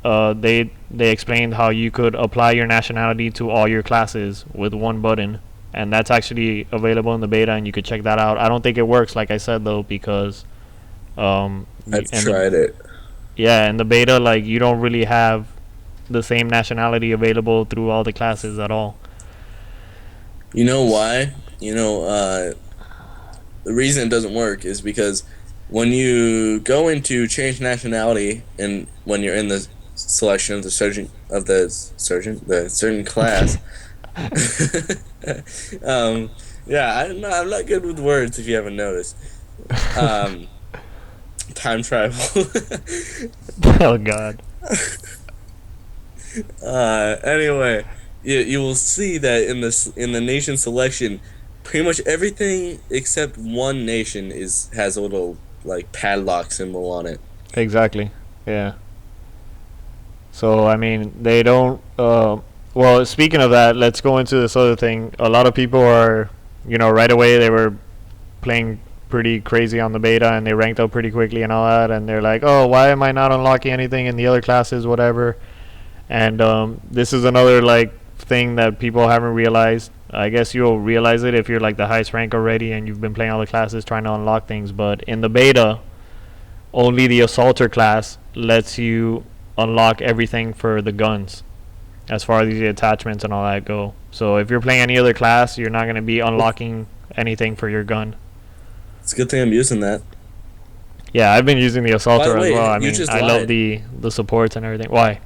they explained how you could apply your nationality to all your classes with one button, and that's actually available in the beta, and you could check that out. I don't think it works, like I said, though, because I've tried it. Yeah, in the beta, like, you don't really have the same nationality available through all the classes at all. You know why? The reason it doesn't work is because when you go into change nationality, and when you're in the selection of the certain class, I'm not good with words if you haven't noticed. Time travel. Oh God. Anyway, you will see that in the nation selection, pretty much everything except one nation has a little like padlock symbol on it. Exactly. Yeah. So I mean, they don't. Well, speaking of that, let's go into this other thing. A lot of people are, right away they were playing pretty crazy on the beta, and they ranked up pretty quickly and all that, and they're like, oh, why am I not unlocking anything in the other classes, whatever. And this is another like thing that people haven't realized. I guess you'll realize it if you're like the highest rank already and you've been playing all the classes trying to unlock things, but in the beta only the assaulter class lets you unlock everything for the guns as far as the attachments and all that go. So if you're playing any other class, you're not going to be unlocking anything for your gun. It's a good thing I'm using that. Yeah, I've been using the assaulter as well. I mean, I love the supports and everything. Why?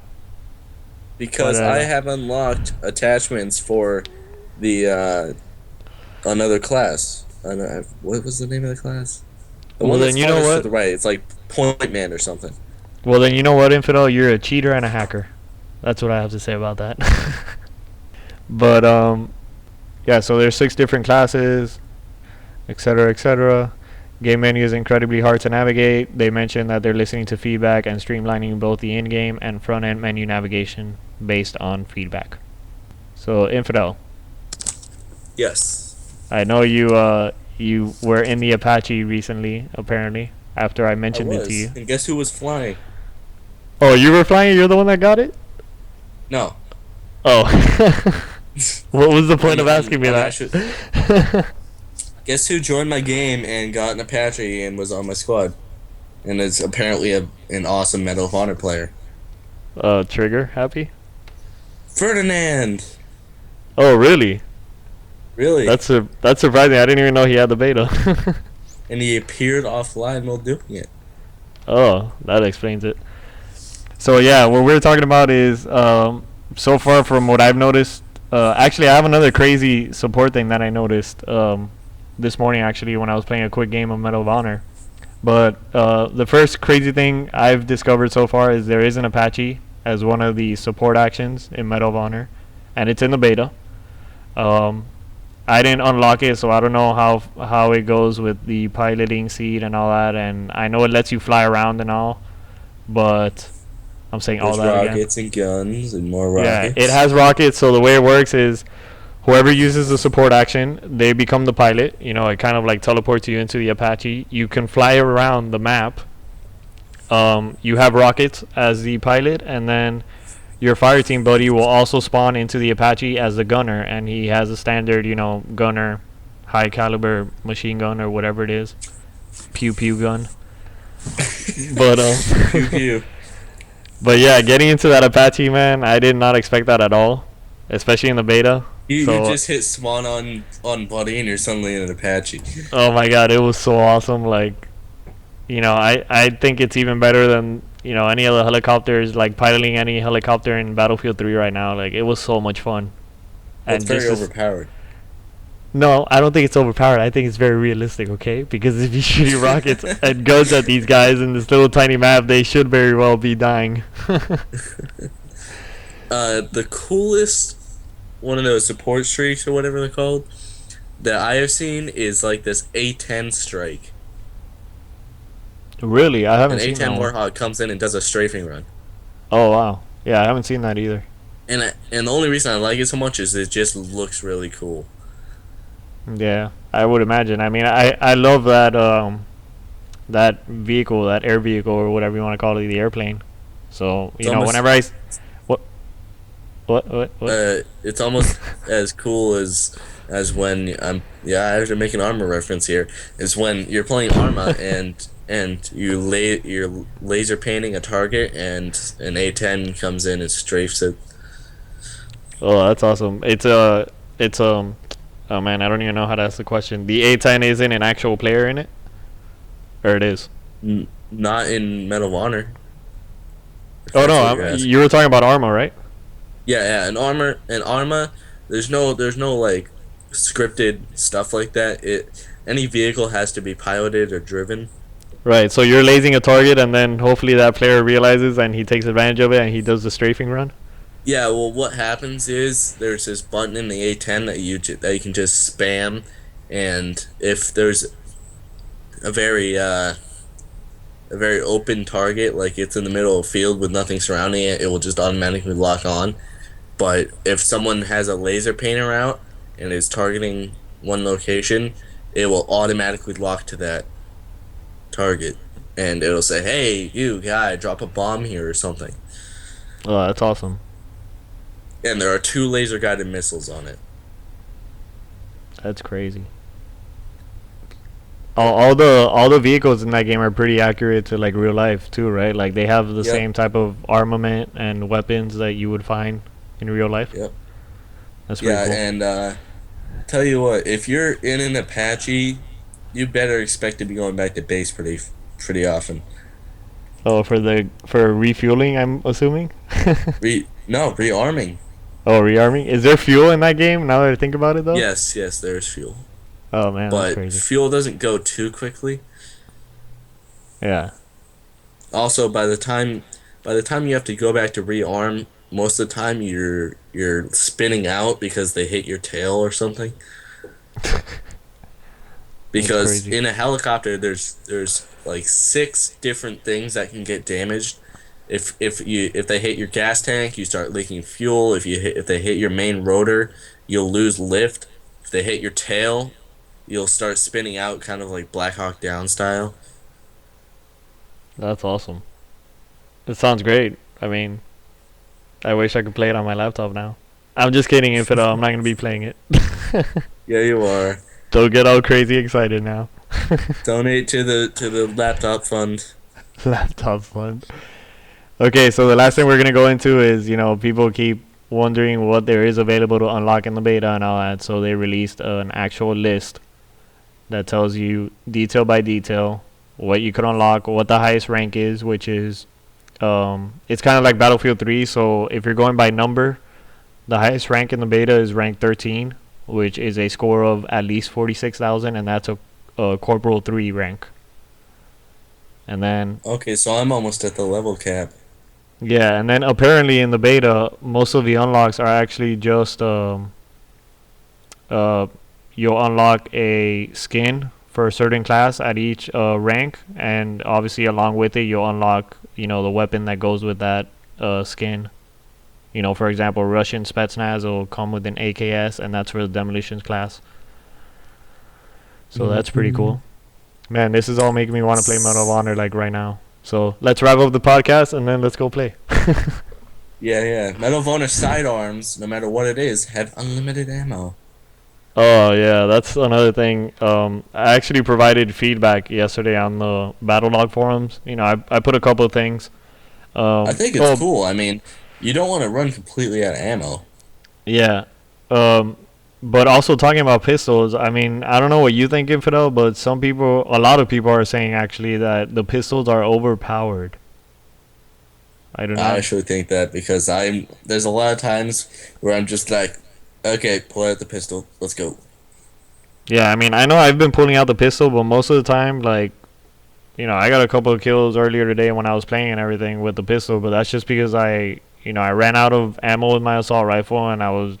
Because I have unlocked attachments for the another class. What was the name of the class? The one then you know what? To the right, it's like Point Man or something. Well, then you know what, Infidel? You're a cheater and a hacker. That's what I have to say about that. But yeah, so there's 6 different classes, etc., etc. Game menu is incredibly hard to navigate. They mentioned that they're listening to feedback and streamlining both the in-game and front-end menu navigation based on feedback. So, Infidel, Yes. I know you were in the Apache recently, apparently, after I mentioned it to you. And guess who was flying? Oh, you were flying? You're the one that got it? No. Oh. What was the point of asking me that? Guess who joined my game and got an Apache and was on my squad? And is apparently an awesome Medal of Honor player. Trigger, happy? Ferdinand! Oh, really? Really? That's surprising. I didn't even know he had the beta. And he appeared offline while doing it. Oh, that explains it. So yeah, what we're talking about is so far from what I've noticed. Actually, I have another crazy support thing that I noticed this morning. Actually, when I was playing a quick game of Medal of Honor. But the first crazy thing I've discovered so far is there is an Apache as one of the support actions in Medal of Honor, and it's in the beta. I didn't unlock it, so I don't know how it goes with the piloting seat and all that. And I know it lets you fly around and all, but I'm saying There's all that rockets again. And guns and more rockets. Yeah, it has rockets. So the way it works is, whoever uses the support action, they become the pilot. You know, it kind of like teleports you into the Apache. You can fly around the map. You have rockets as the pilot, and then your fire team buddy will also spawn into the Apache as the gunner, and he has a standard, gunner, high caliber machine gun or whatever it is, pew pew gun. But Pew pew. but yeah, getting into that Apache, man, I did not expect that at all, especially in the beta. You just hit spawn on buddy and you're suddenly in an Apache. Oh my god, it was so awesome. Like, I think it's even better than any of the helicopters, like piloting any helicopter in Battlefield 3 right now. Like, it was so much fun. It's very overpowered. No, I don't think it's overpowered. I think it's very realistic, okay? Because if you shoot your rockets and guns at these guys in this little tiny map, they should very well be dying. The coolest one of those support streaks or whatever they're called that I have seen is like this A10 strike. Really? I haven't An seen that A10 one. Warthog comes in and does a strafing run. Oh, wow. Yeah, I haven't seen that either. And the only reason I like it so much is it just looks really cool. Yeah, I would imagine. I mean, I love that vehicle, that air vehicle or whatever you want to call it, the airplane. So, whenever what? It's almost as cool as when I have to make an Arma reference here. Is when you're playing Arma and you're laser painting a target and an A10 comes in and strafes it. Oh, that's awesome. Oh man, I don't even know how to ask the question. The A10 isn't an actual player in it, or it is? Not in Medal of Honor. Oh no, you were talking about Arma, right? Yeah, and Arma, there's no like scripted stuff like that. Any vehicle has to be piloted or driven. Right, so you're lasing a target, and then hopefully that player realizes and he takes advantage of it and he does the strafing run. Yeah, well, what happens is there's this button in the A10 that you can just spam, and if there's a very open target, like it's in the middle of a field with nothing surrounding it, it will just automatically lock on. But if someone has a laser painter out and is targeting one location, it will automatically lock to that target, and it'll say, "Hey, you guy, drop a bomb here" or something. Oh, that's awesome. And there are 2 laser guided missiles on it. That's crazy. All the vehicles in that game are pretty accurate to like real life too, right? Like they have the same type of armament and weapons that you would find in real life. Yep. That's pretty cool. And tell you what, if you're in an Apache, you better expect to be going back to base pretty often. Oh, for refueling, I'm assuming. Rearming. Oh, rearming. Is there fuel in that game? Now that I think about it, though. Yes, there's fuel. Oh man, that's crazy. But fuel doesn't go too quickly. Yeah. Also, by the time you have to go back to rearm, most of the time you're spinning out because they hit your tail or something. because in a helicopter there's like 6 different things that can get damaged. If they hit your gas tank, you start leaking fuel. If they hit your main rotor, you'll lose lift. If they hit your tail, you'll start spinning out, kind of like Black Hawk Down style. That's awesome. It sounds great. I mean, I wish I could play it on my laptop now. I'm just kidding, Infidel. I'm not gonna be playing it. Yeah, you are. Don't get all crazy excited now. Donate to the laptop fund. Laptop fund. Okay, so the last thing we're gonna go into is, people keep wondering what there is available to unlock in the beta and all that. So they released an actual list that tells you detail by detail what you can unlock, what the highest rank is, which is it's kind of like Battlefield 3. So if you're going by number, the highest rank in the beta is rank 13, which is a score of at least 46,000, and that's a Corporal 3 rank. And then Okay, so I'm almost at the level cap. yeah, and then apparently in the beta, most of the unlocks are actually just you'll unlock a skin for a certain class at each rank, and obviously along with it, you'll unlock the weapon that goes with that skin. For example, Russian Spetsnaz will come with an AKS, and that's for the Demolitions class. So that's pretty cool. Man, this is all making me want to play Medal of Honor like right now. So let's wrap up the podcast and then let's go play. Yeah. Medal of Honor sidearms, no matter what it is, have unlimited ammo. Oh yeah, that's another thing. I actually provided feedback yesterday on the Battlelog forums. I put a couple of things. I think it's cool. I mean, you don't want to run completely out of ammo. Yeah. But also talking about pistols, I mean, I don't know what you think, Infidel, but a lot of people are saying actually that the pistols are overpowered. I don't know. I actually think that because there's a lot of times where I'm just like, okay, pull out the pistol, let's go. Yeah, I mean, I know I've been pulling out the pistol, but most of the time, like, I got a couple of kills earlier today when I was playing and everything with the pistol, but that's just because I ran out of ammo with my assault rifle, and I was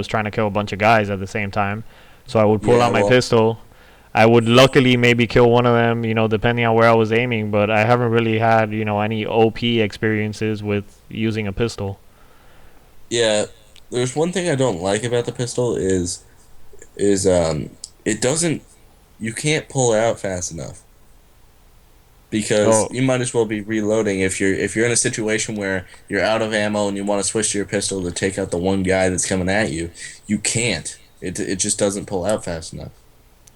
trying to kill a bunch of guys at the same time. So I would pull out my pistol. I would luckily maybe kill one of them, depending on where I was aiming, but I haven't really had, any OP experiences with using a pistol. Yeah, there's one thing I don't like about the pistol is it doesn't, you can't pull it out fast enough. Because you might as well be reloading if you're in a situation where you're out of ammo and you want to switch to your pistol to take out the one guy that's coming at you. You can't. It just doesn't pull out fast enough.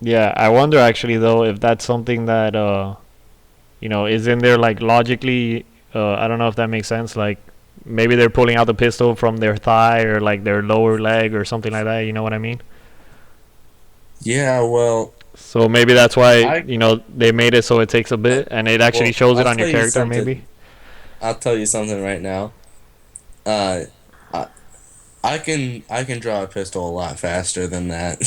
Yeah, I wonder actually though if that's something that is in there like logically. I don't know if that makes sense. Like maybe they're pulling out the pistol from their thigh or like their lower leg or something like that. You know what I mean? Yeah. Well. So maybe that's why they made it so it takes a bit, and it actually shows it on your character. Maybe. I'll tell you something right now. I can draw a pistol a lot faster than that.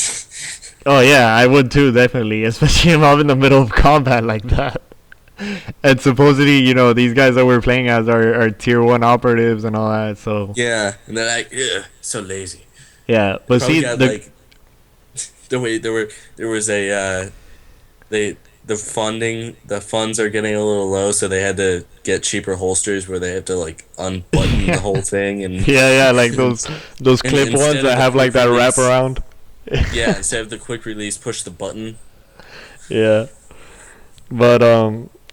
Oh yeah, I would too, definitely, especially if I'm in the middle of combat like that. And supposedly, these guys that we're playing as are tier 1 operatives and all that. So yeah, and they're like, ugh, so lazy. Yeah, but see, the way there was a the funds are getting a little low, so they had to get cheaper holsters where they have to like unbutton the whole thing and yeah, like those clip ones that have like that wraparound. Yeah, instead of the quick release, push the button. Yeah, but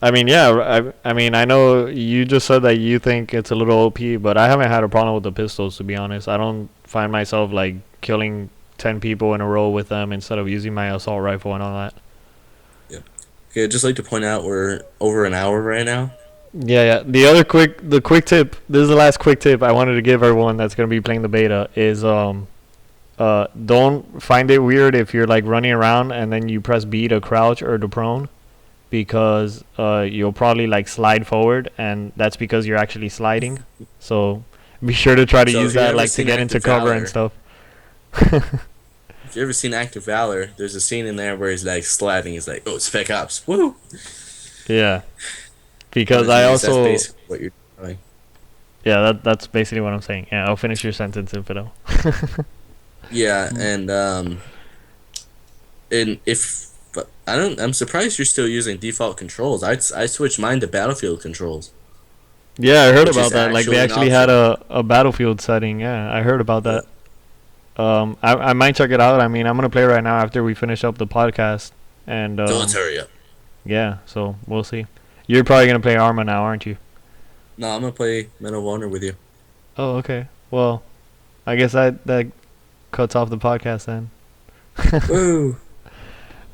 I mean, yeah, I mean, I know you just said that you think it's a little OP, but I haven't had a problem with the pistols, to be honest. I don't find myself like killing 10 people in a row with them instead of using my assault rifle and all that. Yeah. Okay, I'd just like to point out we're over an hour right now. Yeah. The quick tip. This is the last quick tip I wanted to give everyone that's gonna be playing the beta is don't find it weird if you're like running around and then you press B to crouch or to prone, because you'll probably like slide forward, and that's because you're actually sliding. So be sure to try to use that like to get into cover and stuff. If you ever seen Active Valor, there's a scene in there where he's like sliding. He's like, "Oh, Spec Ops, woo!" Yeah, because I also. That's basically what you're doing. Yeah, that's basically what I'm saying. Yeah, I'll finish your sentence, Infidel. Yeah, and And if but I'm surprised you're still using default controls. I switched mine to Battlefield controls, Yeah, I heard which about is that. Like they actually an actually had option. a battlefield setting. Yeah, I heard about Yeah. that. I might check it out. I mean, I'm gonna play right now after we finish up the podcast, and So let's hurry up. yeah, so we'll see. You're probably gonna play Arma now, aren't you? No, I'm gonna play Medal of Honor with you. Oh, okay. Well, I guess that cuts off the podcast then. Woo!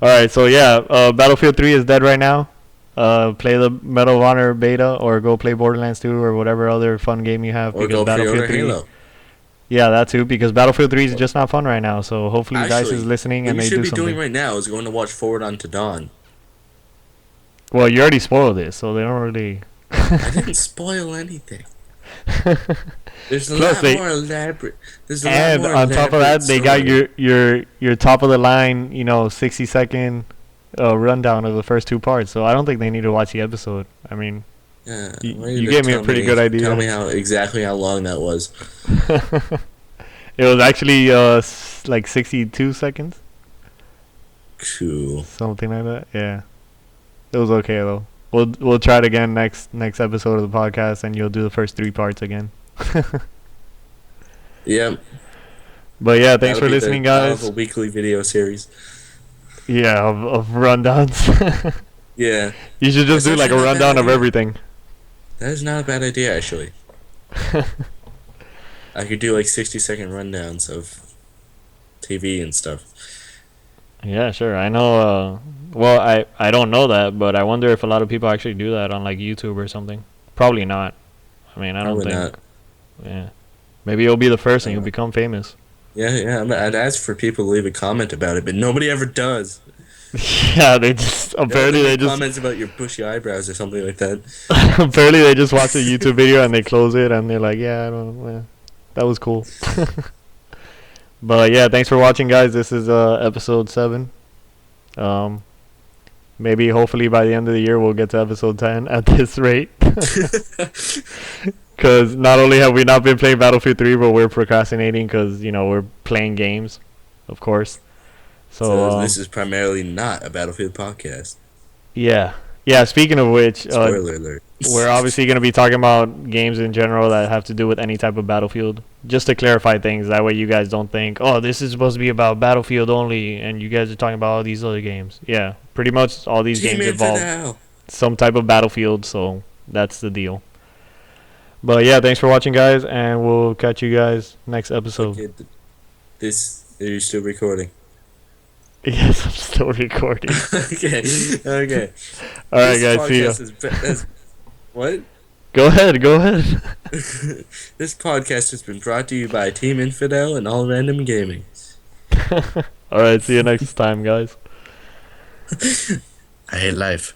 All right, so yeah, Battlefield 3 is dead right now. Play the Medal of Honor beta or go play Borderlands 2 or whatever other fun game you have Or because go Battlefield pre-order 3. Halo. Yeah, that too because Battlefield 3 is just not fun right now. So hopefully Dice is Actually, listening what and you they should do be something. doing right now is going to watch Forward Unto Dawn. Well, you already spoiled it, so they don't really. I didn't spoil anything. There's a Plus lot they- more elaborate. There's a And lot more on top of that, elaborate they got story. your top of the line, 60-second rundown of the first two parts. So I don't think they need to watch the episode. I mean, Yeah, you why don't you gave me a tell pretty good idea. Tell me exactly how long that was. It was actually like 62 seconds, Cool. something like that. Yeah, it was okay though. We'll try it again next episode of the podcast, and you'll do the first three parts again. Yep. But yeah, thanks That'll for be listening, that'll guys. have a weekly video series. Yeah, of rundowns. Yeah, You should just That's do like a actually not a bad rundown of idea. everything. that is not a bad idea actually. I could do like 60-second rundowns of TV and stuff. Yeah, sure. I know. Well, I don't know that, but I wonder if a lot of people actually do that on like YouTube or something. Probably not. I mean, I don't Probably think. not. Yeah. Maybe you'll be the first and you'll Uh, become famous. Yeah. I'd ask for people to leave a comment about it, but nobody ever does. Yeah, they just apparently they just comments about your bushy eyebrows or something like that. apparently they just watch a YouTube video and they close it and they're like, yeah, I don't. Yeah, that was cool. But yeah, thanks for watching, guys. This is episode 7. Maybe hopefully by the end of the year we'll get to episode 10 at this rate. Because not only have we not been playing Battlefield 3, but we're procrastinating because we're playing games, of course. So This is primarily not a Battlefield podcast. yeah. Speaking of which, Spoiler alert. we're obviously going to be talking about games in general that have to do with any type of Battlefield. Just to clarify things, that way you guys don't think, oh, this is supposed to be about Battlefield only, and you guys are talking about all these other games. Yeah, pretty much all these Team games involve Infidel. some type of Battlefield, so that's the deal. But yeah, thanks for watching, guys, and we'll catch you guys next episode. Okay, are you still recording? Yes, I'm still recording. Okay. All right, guys, see ya. What? Go ahead. This podcast has been brought to you by Team Infidel and All Random Gaming. All right, see you next time, guys. I hate life.